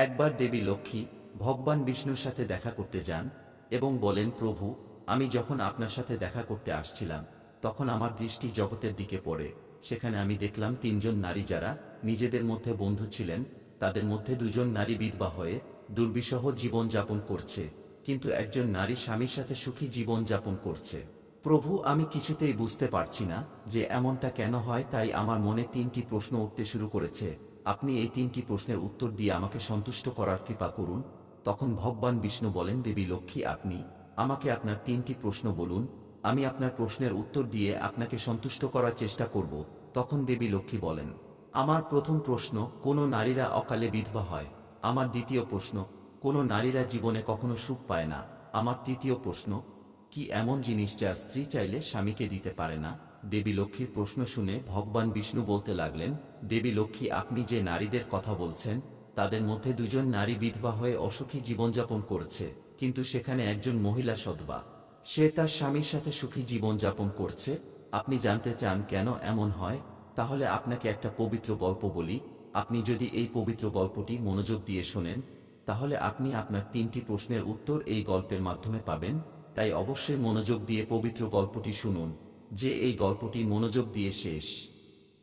একবার দেবী লক্ষ্মী ভগবান বিষ্ণুর সাথে দেখা করতে যান এবং বলেন, প্রভু, আমি যখন আপনার সাথে দেখা করতে আসছিলাম তখন আমার দৃষ্টি জগতের দিকে পড়ে। সেখানে আমি দেখলাম তিনজন নারী যারা নিজেদের মধ্যে বন্ধু ছিলেন, তাদের মধ্যে দুজন নারী বিধবা হয়ে দুর্বিষহ জীবন যাপন করছে, কিন্তু একজন নারী স্বামীর সাথে সুখী জীবন যাপন করছে। প্রভু, আমি কিছুতেই বুঝতে পারছি না যে এমনটা কেন হয়, তাই আমার মনে তিনটি প্রশ্ন উঠতে শুরু করেছে। আপনি এই তিনটি প্রশ্নের উত্তর দিয়ে আমাকে সন্তুষ্ট করার কৃপা করুন। তখন ভগবান বিষ্ণু বলেন, দেবী লক্ষ্মী, আপনি আমাকে আপনার তিনটি প্রশ্ন বলুন, আমি আপনার প্রশ্নের উত্তর দিয়ে আপনাকে সন্তুষ্ট করার চেষ্টা করব। তখন দেবী লক্ষ্মী বলেন, আমার প্রথম প্রশ্ন, কোন নারীরা অকালে বিধবা হয়? আমার দ্বিতীয় প্রশ্ন, কোন নারীরা জীবনে কখনো সুখ পায় না? আমার তৃতীয় প্রশ্ন, কি এমন জিনিস যা স্ত্রী চাইলে স্বামীকে দিতে পারে না? দেবী লক্ষ্মীর প্রশ্ন শুনে ভগবান বিষ্ণু বলতে লাগলেন, দেবী লক্ষ্মী, আপনি যে নারীদের কথা বলছেন তাদের মধ্যে দুজন নারী বিধবা হয়ে অসুখী জীবনযাপন করেছে, কিন্তু সেখানে একজন মহিলা সধবা, সে তার স্বামীর সাথে সুখী জীবনযাপন করছে। আপনি জানতে চান কেন এমন হয়? তাহলে আপনাকে একটা পবিত্র গল্প বলি। আপনি যদি এই পবিত্র গল্পটি মনোযোগ দিয়ে শোনেন তাহলে আপনি আপনার তিনটি প্রশ্নের উত্তর এই গল্পের মাধ্যমে পাবেন। তাই অবশ্যই মনোযোগ দিয়ে পবিত্র গল্পটি শুনুন। যে এই গল্পটি মনোযোগ দিয়ে শেষ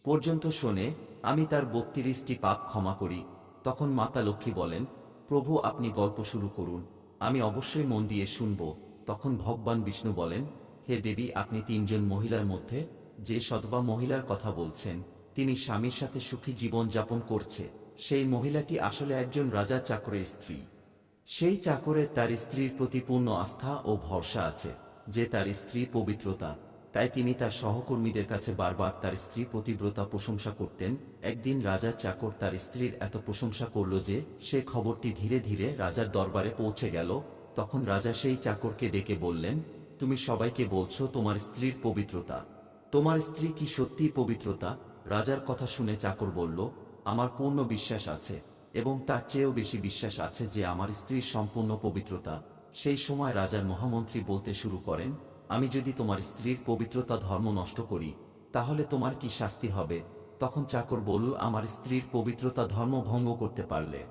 পর্যন্ত শোনে, আমি তার ৩২টি পাপ ক্ষমা করি। তখন মাতা লক্ষ্মী বলেন, প্রভু, আপনি গল্প শুরু করুন, আমি অবশ্যই মন দিয়ে শুনব। তখন ভগবান বিষ্ণু বলেন, হে দেবী, আপনি তিনজন মহিলার মধ্যে যে সধবা মহিলার কথা বলছেন, তিনি স্বামীর সাথে সুখী জীবন যাপন করছে। সেই মহিলাটি আসলে একজন রাজা চাকরের স্ত্রী। সেই চাকরের তার স্ত্রীর প্রতি পূর্ণ আস্থা ও ভরসা আছে যে তার স্ত্রী পবিত্রতা, তাই তিনি তার সহকর্মীদের কাছে বারবার তার স্ত্রী পতিব্রতা প্রশংসা করতেন। একদিন রাজার চাকর তার স্ত্রীর এত প্রশংসা করল যে সে খবরটি ধীরে ধীরে রাজার দরবারে পৌঁছে গেল। তখন রাজা সেই চাকরকে ডেকে বললেন, তুমি সবাইকে বলছো তোমার স্ত্রীর পবিত্রতা, তোমার স্ত্রী কি সত্যিই পবিত্রতা? রাজার কথা শুনে চাকর বলল, আমার পূর্ণ বিশ্বাস আছে এবং তার চেয়েও বেশি বিশ্বাস আছে যে আমার স্ত্রীর সম্পূর্ণ পবিত্রতা। সেই সময় রাজার মহামন্ত্রী বলতে শুরু করেন, আমি যদি তোমার স্ত্রীর পবিত্রতা ধর্ম নষ্ট করি তাহলে তোমার কি শাস্তি হবে? তখন চাকর বলল, আমার স্ত্রীর পবিত্রতা ধর্ম ভঙ্গ করতে পারলে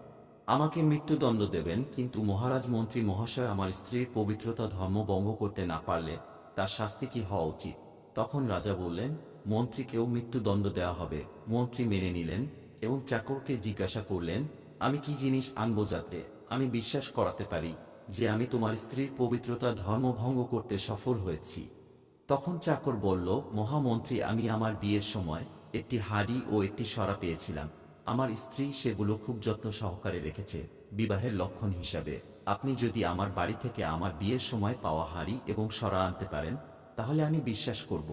আমাকে মৃত্যুদণ্ড দেবেন, কিন্তু মহারাজ মন্ত্রী মহাশয়, আমার স্ত্রীর পবিত্রতা ধর্ম ভঙ্গ করতে না পারলে তার শাস্তি কি হওয়া উচিত? তখন রাজা বললেন, মন্ত্রীকেও মৃত্যুদণ্ড দেওয়া হবে। মন্ত্রী মেনে নিলেন এবং চাকরকে জিজ্ঞাসা করলেন, আমি কি জিনিস আনবো যাতে আমি বিশ্বাস করাতে পারি যে আমি তোমার স্ত্রীর পবিত্রতা ধর্ম ভঙ্গ করতে সফল হয়েছি? তখন চাকর বলল, মহামন্ত্রী, আমি আমার বিয়ের সময় একটি হাঁড়ি ও একটি সরা পেয়েছিলাম। আমার স্ত্রী সেগুলো খুব যত্ন সহকারে রেখেছে বিবাহের লক্ষণ হিসাবে। আপনি যদি আমার বাড়ি থেকে আমার বিয়ের সময় পাওয়া হাঁড়ি এবং সরা আনতে পারেন তাহলে আমি বিশ্বাস করব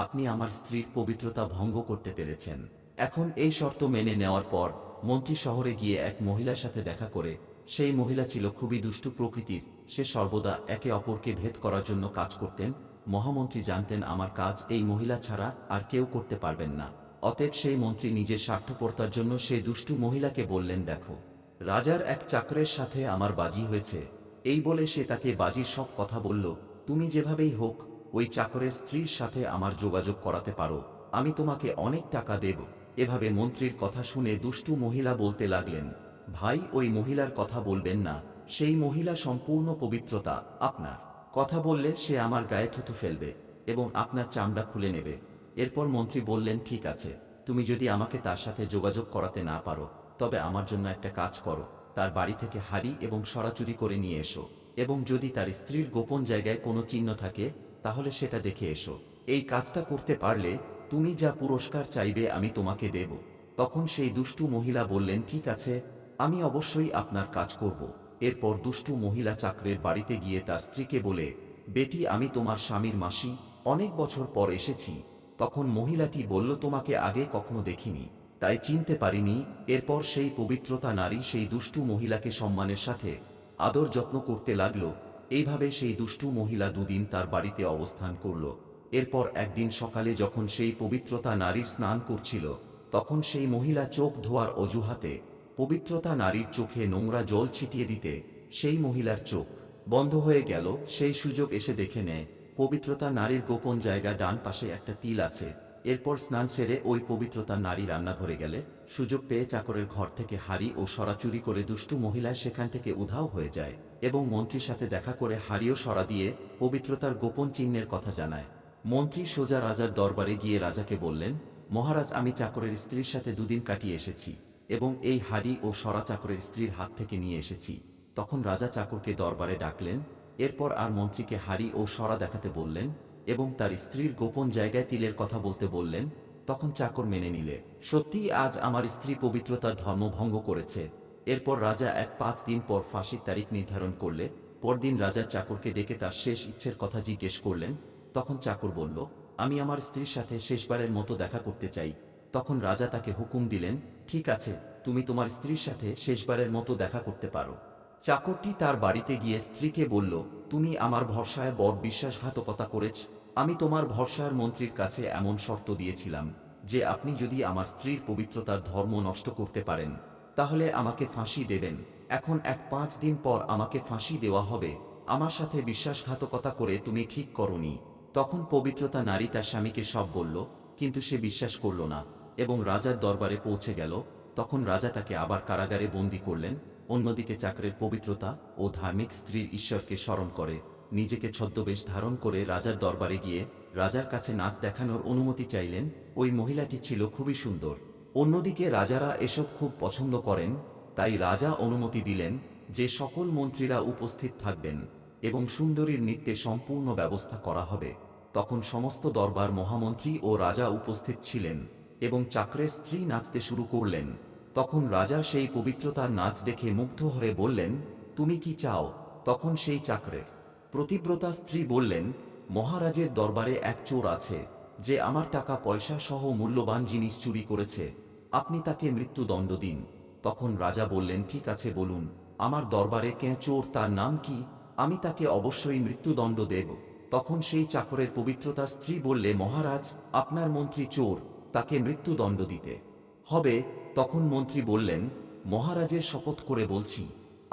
আপনি আমার স্ত্রীর পবিত্রতা ভঙ্গ করতে পেরেছেন। এখন এই শর্ত মেনে নেওয়ার পর মন্ত্রী শহরে গিয়ে এক মহিলার সাথে দেখা করে। সেই মহিলা ছিল খুবই দুষ্টু প্রকৃতির। সে সর্বদা একে অপরকে ভেদ করার জন্য কাজ করতেন। মহামন্ত্রী জানতেন আমার কাজ এই মহিলা ছাড়া আর কেউ করতে পারবেন না। অতএব সেই মন্ত্রী নিজের স্বার্থপরতার জন্য সেই দুষ্টু মহিলাকে বললেন, দেখো, রাজার এক চাকরের সাথে আমার বাজি হয়েছে। এই বলে সে তাকে বাজির সব কথা বলল। তুমি যেভাবেই হোক ওই চাকরের স্ত্রীর সাথে আমার যোগাযোগ করাতে পারো, আমি তোমাকে অনেক টাকা দেব। এভাবে মন্ত্রীর কথা শুনে দুষ্টু মহিলা বলতে লাগলেন, ভাই, ওই মহিলার কথা বলবেন না। সেই মহিলা সম্পূর্ণ পবিত্রতা, আপনার কথা বললে সে আমার গায়ে থুতু ফেলবে এবং আপনার চামড়া খুলে নেবে। এরপর মন্ত্রী বললেন, ঠিক আছে, তুমি যদি আমাকে তার সাথে যোগাযোগ করাতে না পারো তবে আমার জন্য একটা কাজ করো, তার বাড়ি থেকে হাঁড়ি এবং সরা চুরি করে নিয়ে এসো এবং যদি তার স্ত্রীর গোপন জায়গায় কোনো চিহ্ন থাকে তাহলে সেটা দেখে এসো। এই কাজটা করতে পারলে তুমি যা পুরস্কার চাইবে আমি তোমাকে দেব। তখন সেই দুষ্টু মহিলা বললেন, ঠিক আছে, আমি অবশ্যই আপনার কাজ করব। এরপর দুষ্টু মহিলা চাকরের বাড়িতে গিয়ে তার স্ত্রীকে বলে, বেটি, আমি তোমার স্বামীর মাসি, অনেক বছর পর এসেছি। তখন মহিলাটি বলল, তোমাকে আগে কখনো দেখিনি তাই চিনতে পারিনি। এরপর সেই পবিত্রতা নারী সেই দুষ্টু মহিলাকে সম্মানের সাথে আদর যত্ন করতে লাগল। এইভাবে সেই দুষ্টু মহিলা দুদিন তার বাড়িতে অবস্থান করল। এরপর একদিন সকালে যখন সেই পবিত্রতা নারীর স্নান করছিল তখন সেই মহিলা চোখ ধোয়ার অজুহাতে পবিত্রতা নারীর চোখে নোংরা জল ছিটিয়ে দিতে সেই মহিলার চোখ বন্ধ হয়ে গেল। সেই সুযোগ এসে দেখে নেয় পবিত্রতা নারীর গোপন জায়গা ডান পাশে একটা তিল আছে এরপর স্নান সেরে ওই পবিত্রতা নারী রান্নাঘরে গেলে সুযোগ পেয়ে চাকরের ঘর থেকে হাড়ি ও সরা চুরি করে দুষ্টু মহিলা সেখান থেকে উধাও হয়ে যায় এবং মন্ত্রীর সাথে দেখা করে হাড়ি ও সরা দিয়ে পবিত্রতার গোপন চিহ্নের কথা জানায়। মন্ত্রী সোজা রাজার দরবারে গিয়ে রাজাকে বললেন, মহারাজ, আমি চাকরের স্ত্রীর সাথে দুদিন কাটিয়ে এসেছি এবং এই হাড়ি ও সরা চাকরের স্ত্রীর হাত থেকে নিয়ে এসেছি। তখন রাজা চাকরকে দরবারে ডাকলেন। এরপর আর মন্ত্রীকে হাড়ি ও সরা দেখাতে বললেন এবং তার স্ত্রীর গোপন জায়গায় তিলের কথা বলতে বললেন। তখন চাকর মেনে নিলে, সত্যিই আজ আমার স্ত্রী পবিত্রতার ধর্ম ভঙ্গ করেছে। এরপর রাজা 5 দিন পর ফাঁসির তারিখ নির্ধারণ করলে পরদিন রাজা চাকরকে ডেকে তার শেষ ইচ্ছের কথা জিজ্ঞেস করলেন। তখন চাকর বলল, আমি আমার স্ত্রীর সাথে শেষবারের মতো দেখা করতে চাই। তখন রাজা তাকে হুকুম দিলেন, ঠিক আছে, তুমি তোমার স্ত্রীর সাথে শেষবারের মতো দেখা করতে পারো। চাকরটি তার বাড়িতে গিয়ে স্ত্রীকে বলল, তুমি আমার ভরসায় বড় বিশ্বাসঘাতকতা করেছ। আমি তোমার ভরসার মন্ত্রীর কাছে এমন শর্ত দিয়েছিলাম যে আপনি যদি আমার স্ত্রীর পবিত্রতার ধর্ম নষ্ট করতে পারেন তাহলে আমাকে ফাঁসি দেবেন। এখন 5 দিন পর আমাকে ফাঁসি দেওয়া হবে। আমার সাথে বিশ্বাসঘাতকতা করে তুমি ঠিক করনি। তখন পবিত্রতা নারী তার স্বামীকে সব বলল, কিন্তু সে বিশ্বাস করল না এবং রাজার দরবারে পৌঁছে গেল। তখন রাজা তাকে আবার কারাগারে বন্দী করলেন। অন্যদিকে চাকরের পবিত্রতা ও ধার্মিক স্ত্রীর ঈশ্বরকে স্মরণ করে নিজেকে ছদ্মবেশ ধারণ করে রাজার দরবারে গিয়ে রাজার কাছে নাচ দেখানোর অনুমতি চাইলেন। ওই মহিলাটি ছিল খুবই সুন্দর। অন্যদিকে রাজারা এসব খুব পছন্দ করেন, তাই রাজা অনুমতি দিলেন যে সকল মন্ত্রীরা উপস্থিত থাকবেন এবং সুন্দরীর নৃত্যে সম্পূর্ণ ব্যবস্থা করা হবে। তখন সমস্ত দরবার মহামন্ত্রী ও রাজা উপস্থিত ছিলেন এবং চাকরের স্ত্রী নাচতে শুরু করলেন। তখন রাজা সেই পবিত্রতার নাচ দেখে মুগ্ধ হয়ে বললেন, তুমি কি চাও? তখন সেই চাকরের প্রতিব্রতা স্ত্রী বললেন, মহারাজের দরবারে এক চোর আছে যে আমার টাকা পয়সা সহ মূল্যবান জিনিস চুরি করেছে। আপনি তাকে মৃত্যুদণ্ড দিন। তখন রাজা বললেন, ঠিক আছে, বলুন আমার দরবারে কে চোর, তার নাম কি? আমি তাকে অবশ্যই মৃত্যুদণ্ড দেব। তখন সেই চাকরের পবিত্রতা স্ত্রী বললে, মহারাজ, আপনার মন্ত্রী চোর, তাকে মৃত্যুদণ্ড দিতে হবে। তখন মন্ত্রী বললেন, মহারাজের শপথ করে বলছি,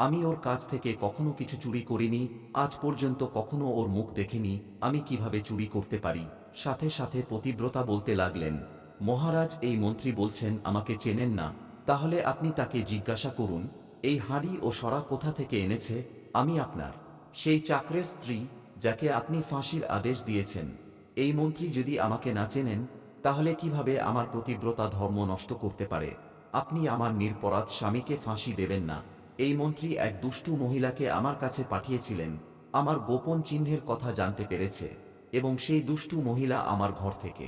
আমি ওর কাছ থেকে কখনো কিছু চুরি করিনি, আজ পর্যন্ত কখনো ওর মুখ দেখিনি, আমি কিভাবে চুরি করতে পারি? সাথে সাথে পতিব্রতা বলতে লাগলেন, মহারাজ, এই মন্ত্রী বলছেন আমাকে চেনেন না, তাহলে আপনি তাকে জিজ্ঞাসা করুন এই হাঁড়ি ও সরা কোথা থেকে এনেছে। আমি আপনার সেই চাকরের স্ত্রী যাকে আপনি ফাঁসির আদেশ দিয়েছেন। এই মন্ত্রী যদি আমাকে না চেনেন তাহলে কিভাবে আমার পতিব্রতা ধর্ম নষ্ট করতে পারে? আপনি আমার নিরপরাধ স্বামীকে ফাঁসি দেবেন না। এই মন্ত্রী এক দুষ্টু মহিলাকে আমার কাছে পাঠিয়েছিলেন, আমার গোপন চিহ্নের কথা জানতে পেরেছে এবং সেই দুষ্টু মহিলা আমার ঘর থেকে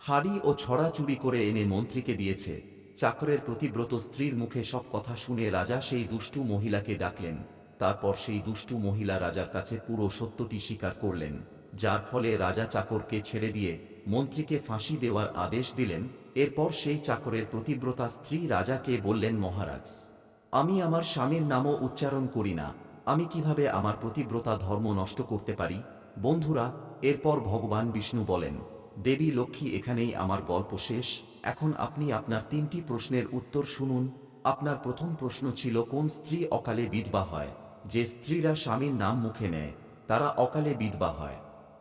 হাড়ি ও ছড়া চুরি করে এনে মন্ত্রীকে দিয়েছে। চাকরের প্রতিব্রত স্ত্রীর মুখে সব কথা শুনে রাজা সেই দুষ্টু মহিলাকে ডাকলেন। তারপর সেই দুষ্টু মহিলা রাজার কাছে পুরো সত্যটি স্বীকার করলেন, যার ফলে রাজা চাকরকে ছেড়ে দিয়ে মন্ত্রীকে ফাঁসি দেওয়ার আদেশ দিলেন। এরপর সেই চাকরের প্রতিব্রতা স্ত্রী রাজাকে বললেন, মহারাজ, আমি আমার স্বামীর নামও উচ্চারণ করি না, আমি কিভাবে আমার প্রতিব্রতা ধর্ম নষ্ট করতে পারি? বন্ধুরা, এরপর ভগবান বিষ্ণু বলেন, দেবী লক্ষ্মী, এখানেই আমার গল্প শেষ। এখন আপনি আপনার 3টি প্রশ্নের উত্তর শুনুন। আপনার প্রথম প্রশ্ন ছিল, কোন স্ত্রী অকালে বিধবা হয়? যে স্ত্রীরা স্বামীর নাম মুখে নেয় তারা অকালে বিধবা হয়,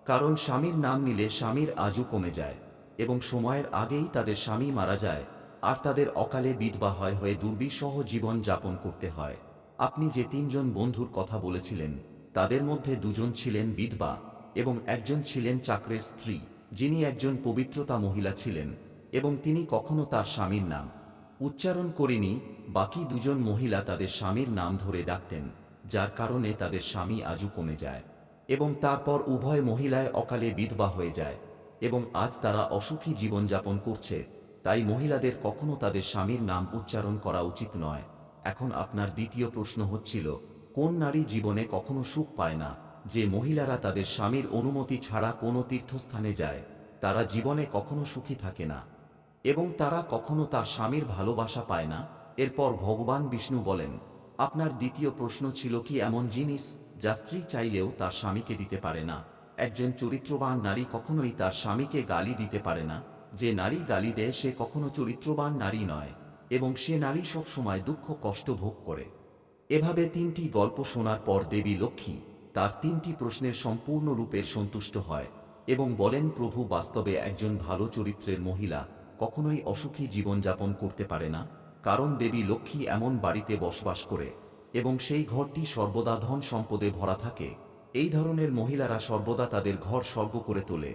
কারণ স্বামীর নাম নিলে স্বামীর আজু কমে যায় এবং সময়ের আগেই তাদের স্বামী মারা যায়, আর তাদের অকালে বিধবা হয়ে দুর্বিষহ জীবন যাপন করতে হয়। আপনি যে 3জন বন্ধুর কথা বলেছিলেন তাদের মধ্যে 2জন ছিলেন বিধবা এবং একজন ছিলেন চাকরের স্ত্রী, যিনি একজন পবিত্রতা মহিলা ছিলেন এবং তিনি কখনো তার স্বামীর নাম উচ্চারণ করেনি। বাকি 2জন মহিলা তাদের স্বামীর নাম ধরে ডাকতেন, যার কারণে তাদের স্বামী আজু কমে যায় এবং তারপর উভয় মহিলায় অকালে বিধবা হয়ে যায় এবং আজ তারা অসুখী জীবনযাপন করছে। তাই মহিলাদের কখনো তাদের স্বামীর নাম উচ্চারণ করা উচিত নয়। এখন আপনার দ্বিতীয় প্রশ্ন হচ্ছিল, কোন নারী জীবনে কখনো সুখ পায় না? যে মহিলারা তাদের স্বামীর অনুমতি ছাড়া কোনো তীর্থস্থানে যায় তারা জীবনে কখনো সুখী থাকে না এবং তারা কখনো তার স্বামীর ভালোবাসা পায় না। এরপর ভগবান বিষ্ণু বলেন, আপনার দ্বিতীয় প্রশ্ন ছিল, কি এমন জিনিস যা স্ত্রী চাইলেও তার স্বামীকে দিতে পারে না? একজন চরিত্রবান নারী কখনোই তার স্বামীকে গালি দিতে পারে না। যে নারী গালি দেয় সে কখনো চরিত্রবান নারী নয় এবং সে নারী সব সময় দুঃখ কষ্ট ভোগ করে। এভাবে 3টি গল্প শোনার পর দেবী লক্ষ্মী তার 3টি প্রশ্নের সম্পূর্ণ রূপে সন্তুষ্ট হয় এবং বলেন প্রভু বাস্তবে একজন ভালো চরিত্রের মহিলা কখনোই অসুখী জীবনযাপন করতে পারে না, কারণ দেবী লক্ষ্মী এমন বাড়িতে বসবাস করে এবং সেই ঘরটি সর্বদা ধন সম্পদে ভরা থাকে। এই ধরনের মহিলারা সর্বদা তাদের ঘর স্বর্গ করে তোলে।